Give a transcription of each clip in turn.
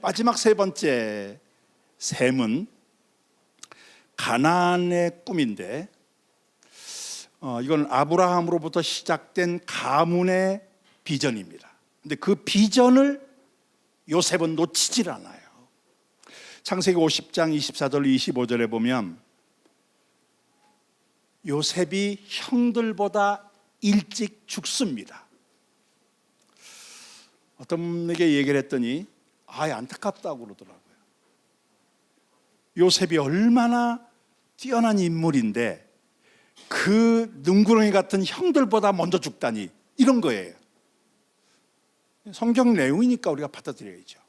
마지막 세 번째 셈은 가나안의 꿈인데, 이건 아브라함으로부터 시작된 가문의 비전입니다. 근데 그 비전을 요셉은 놓치질 않아요. 창세기 50장 24절 25절에 보면 요셉이 형들보다 일찍 죽습니다. 어떤 분에게 얘기를 했더니 안타깝다고 그러더라고요. 요셉이 얼마나 뛰어난 인물인데 그 능구렁이 같은 형들보다 먼저 죽다니, 이런 거예요. 성경 내용이니까 우리가 받아들여야죠.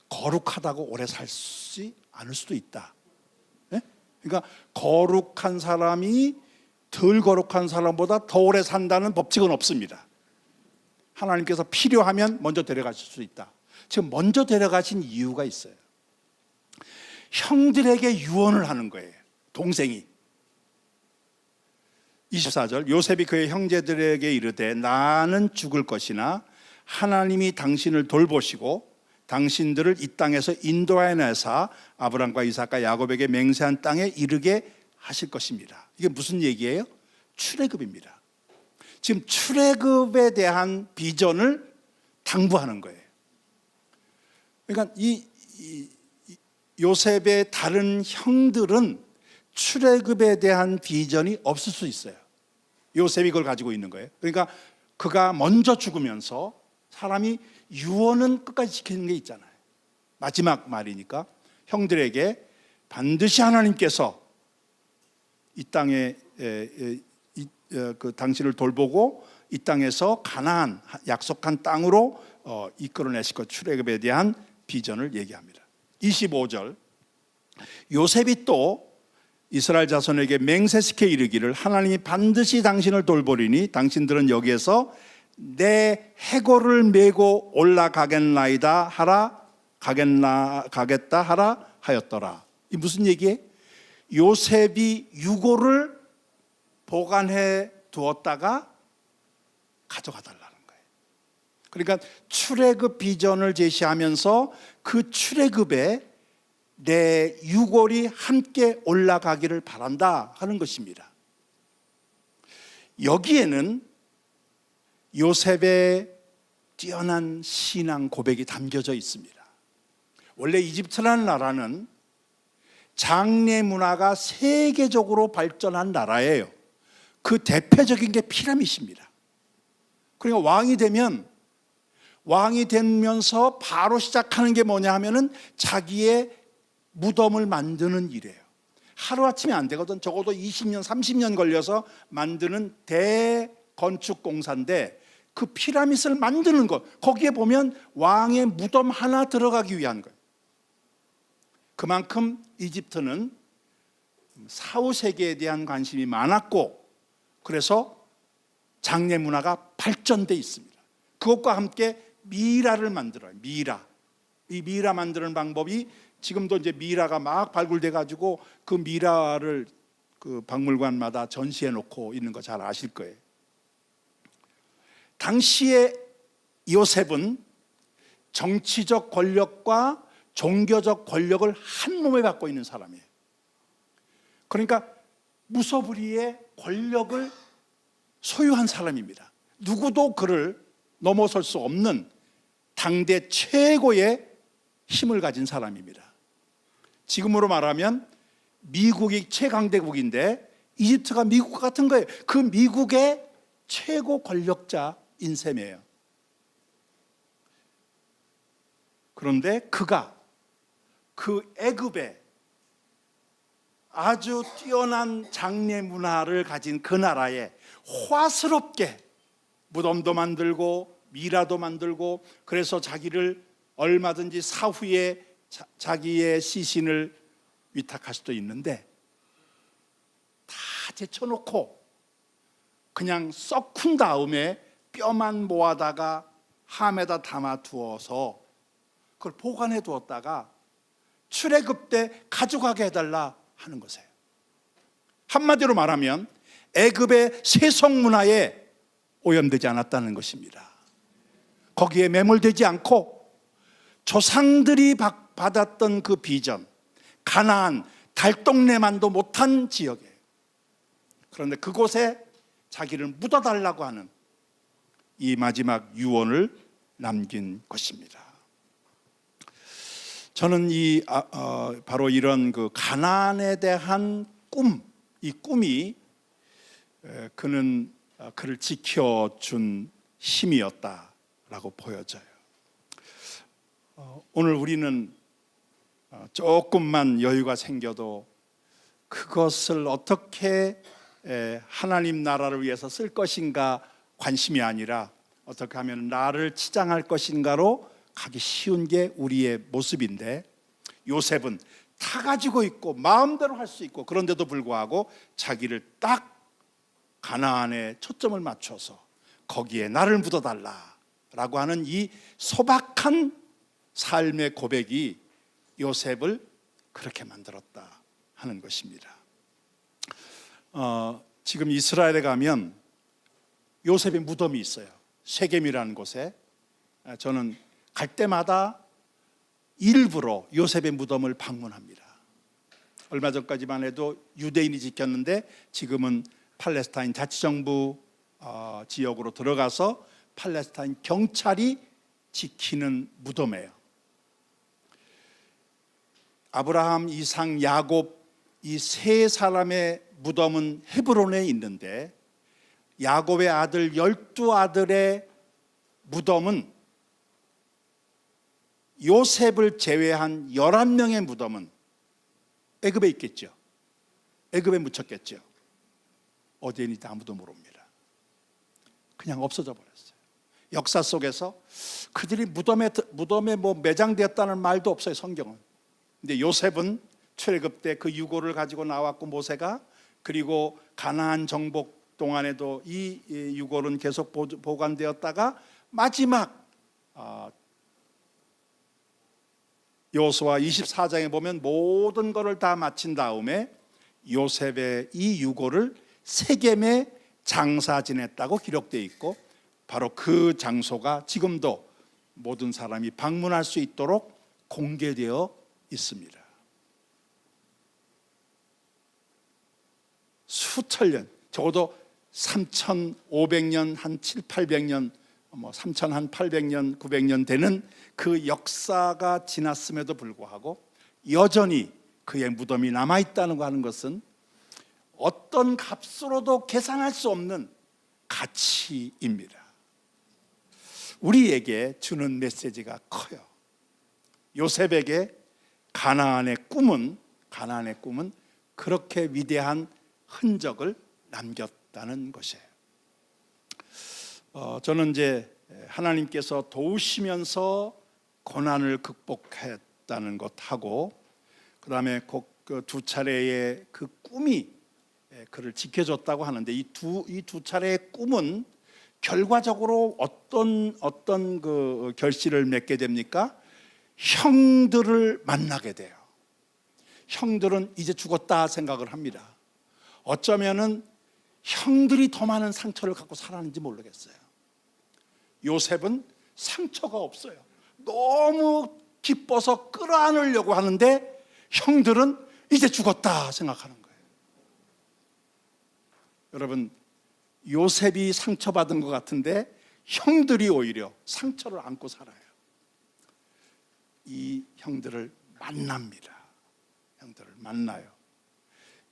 거룩하다고 오래 살지 않을 수도 있다. 네? 그러니까 거룩한 사람이 덜 거룩한 사람보다 더 오래 산다는 법칙은 없습니다. 하나님께서 필요하면 먼저 데려가실 수 있다. 지금 먼저 데려가신 이유가 있어요. 형들에게 유언을 하는 거예요. 동생이. 24절, 요셉이 그의 형제들에게 이르되 나는 죽을 것이나 하나님이 당신을 돌보시고 당신들을 이 땅에서 인도하여 내사 아브람과 이삭과 야곱에게 맹세한 땅에 이르게 하실 것입니다. 이게 무슨 얘기예요? 출애굽입니다. 지금 출애굽에 대한 비전을 당부하는 거예요. 그러니까 이 요셉의 다른 형들은 출애굽에 대한 비전이 없을 수 있어요. 요셉이 그걸 가지고 있는 거예요. 그러니까 그가 먼저 죽으면서 사람이 유언은 끝까지 지키는 게 있잖아요. 마지막 말이니까 형들에게 반드시 하나님께서 이 땅에 당신을 돌보고 이 땅에서 가나안, 약속한 땅으로 이끌어내실 것, 출애굽에 대한 비전을 얘기합니다. 25절, 요셉이 또 이스라엘 자손에게 맹세시켜 이르기를 하나님이 반드시 당신을 돌보리니 당신들은 여기에서 내 해골을 메고 올라가겠나이다 하라, 가겠다 하라 하였더라. 이 무슨 얘기예요? 요셉이 유골을 보관해 두었다가 가져가 달라는 거예요. 그러니까 출애굽 비전을 제시하면서 그 출애굽에 내 유골이 함께 올라가기를 바란다 하는 것입니다. 여기에는 요셉의 뛰어난 신앙 고백이 담겨져 있습니다. 원래 이집트라는 나라는 장례 문화가 세계적으로 발전한 나라예요. 그 대표적인 게 피라밋입니다. 그러니까 왕이 되면서 바로 시작하는 게 뭐냐 하면은 자기의 무덤을 만드는 일이에요. 하루아침에 안 되거든. 적어도 20년, 30년 걸려서 만드는 대건축 공사인데 그 피라밋을 만드는 것, 거기에 보면 왕의 무덤 하나 들어가기 위한 거예요. 그만큼 이집트는 사후세계에 대한 관심이 많았고 그래서 장례 문화가 발전돼 있습니다. 그것과 함께 미라를 만들어요. 이 미라 만드는 방법이 지금도 이제 미라가 막 발굴돼 가지고 그 미라를 그 박물관마다 전시해 놓고 있는 거 잘 아실 거예요. 당시에 요셉은 정치적 권력과 종교적 권력을 한 몸에 갖고 있는 사람이에요. 그러니까 무소불위의 권력을 소유한 사람입니다. 누구도 그를 넘어설 수 없는 당대 최고의 힘을 가진 사람입니다. 지금으로 말하면 미국이 최강대국인데 이집트가 미국과 같은 거예요. 그 미국의 최고 권력자인 셈이에요. 그런데 그가 그 애굽에 아주 뛰어난 장례 문화를 가진 그 나라에 화스럽게 무덤도 만들고 미라도 만들고 그래서 자기를 얼마든지 사후에 자기의 시신을 위탁할 수도 있는데 다 제쳐놓고 그냥 썩은 다음에 뼈만 모아다가 함에다 담아 두어서 그걸 보관해 두었다가 출애굽 때 가져가게 해달라 하는 것이에요. 한마디로 말하면 애굽의 세속 문화에 오염되지 않았다는 것입니다. 거기에 매몰되지 않고 조상들이 받았던 그 비전, 가나안, 달동네만도 못한 지역이에요. 그런데 그곳에 자기를 묻어달라고 하는 이 마지막 유언을 남긴 것입니다. 저는 바로 이런 그 가나안에 대한 꿈, 이 꿈이 그는 그를 지켜준 힘이었다라고 보여져요. 오늘 우리는 조금만 여유가 생겨도 그것을 어떻게 하나님 나라를 위해서 쓸 것인가 관심이 아니라 어떻게 하면 나를 치장할 것인가로 가기 쉬운 게 우리의 모습인데, 요셉은 다 가지고 있고 마음대로 할 수 있고 그런데도 불구하고 자기를 딱 가나안에 초점을 맞춰서 거기에 나를 묻어달라라고 하는 이 소박한 삶의 고백이 요셉을 그렇게 만들었다 하는 것입니다. 지금 이스라엘에 가면 요셉의 무덤이 있어요. 쉐겜이라는 곳에. 저는 갈 때마다 일부러 요셉의 무덤을 방문합니다. 얼마 전까지만 해도 유대인이 지켰는데 지금은 팔레스타인 자치정부 지역으로 들어가서 팔레스타인 경찰이 지키는 무덤이에요. 아브라함, 이삭, 야곱 이 세 사람의 무덤은 헤브론에 있는데 야곱의 아들 12아들의 무덤은 요셉을 제외한 11명의 무덤은 애굽에 있겠죠. 애굽에 묻혔겠죠. 어디에 있는지 아무도 모릅니다. 그냥 없어져 버렸어요. 역사 속에서 그들이 무덤에 뭐 매장되었다는 말도 없어요, 성경은. 근데 요셉은 출애굽 때 그 유고를 가지고 나왔고 모세가, 그리고 가나안 정복 동안에도 이 유고는 계속 보관되었다가 마지막 여호수아 24장에 보면 모든 것을 다 마친 다음에 요셉의 이 유고를 세겜에 장사 지냈다고 기록되어 있고, 바로 그 장소가 지금도 모든 사람이 방문할 수 있도록 공개되어 있습니다. 수천 년, 적어도 3,500년, 한 7, 800년, 3,800년, 900년 되는 그 역사가 지났음에도 불구하고 여전히 그의 무덤이 남아있다는 거 하는 것은 어떤 값으로도 계산할 수 없는 가치입니다. 우리에게 주는 메시지가 커요. 요셉에게 가나안의 꿈은 그렇게 위대한 흔적을 남겼다는 것이에요. 저는 이제 하나님께서 도우시면서 고난을 극복했다는 것하고, 그 다음에 그 두 차례의 그 꿈이 그를 지켜줬다고 하는데, 이 두 차례의 꿈은 결과적으로 어떤 그 결실을 맺게 됩니까? 형들을 만나게 돼요. 형들은 이제 죽었다 생각을 합니다. 어쩌면은 형들이 더 많은 상처를 갖고 살았는지 모르겠어요. 요셉은 상처가 없어요. 너무 기뻐서 끌어안으려고 하는데 형들은 이제 죽었다 생각하는 거예요. 여러분, 요셉이 상처받은 것 같은데 형들이 오히려 상처를 안고 살아요. 이 형들을 만납니다. 형들을 만나요.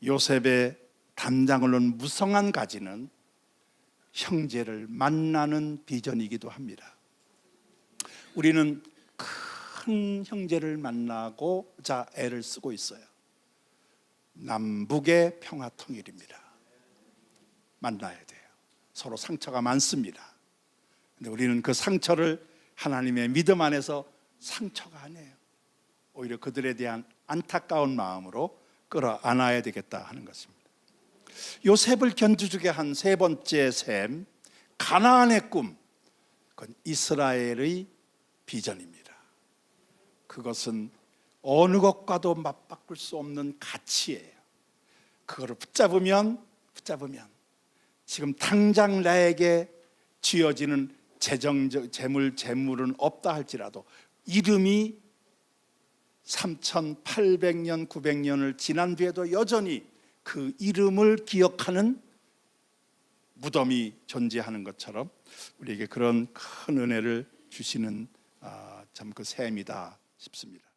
요셉의 담장을 놓은 무성한 가지는 형제를 만나는 비전이기도 합니다. 우리는 큰 형제를 만나고자 애를 쓰고 있어요. 남북의 평화 통일입니다. 만나야 돼요. 서로 상처가 많습니다. 근데 우리는 그 상처를 하나님의 믿음 안에서 상처가 아니에요. 오히려 그들에 대한 안타까운 마음으로 끌어안아야 되겠다 하는 것입니다. 요셉을 견주주게 한 세 번째 셈, 가나안의 꿈, 그건 이스라엘의 비전입니다. 그것은 어느 것과도 맞바꿀 수 없는 가치예요. 그거를 붙잡으면 지금 당장 나에게 쥐어지는 재물은 없다 할지라도 이름이 3,800년, 900년을 지난 뒤에도 여전히 그 이름을 기억하는 무덤이 존재하는 것처럼 우리에게 그런 큰 은혜를 주시는 참 그 셈이다 싶습니다.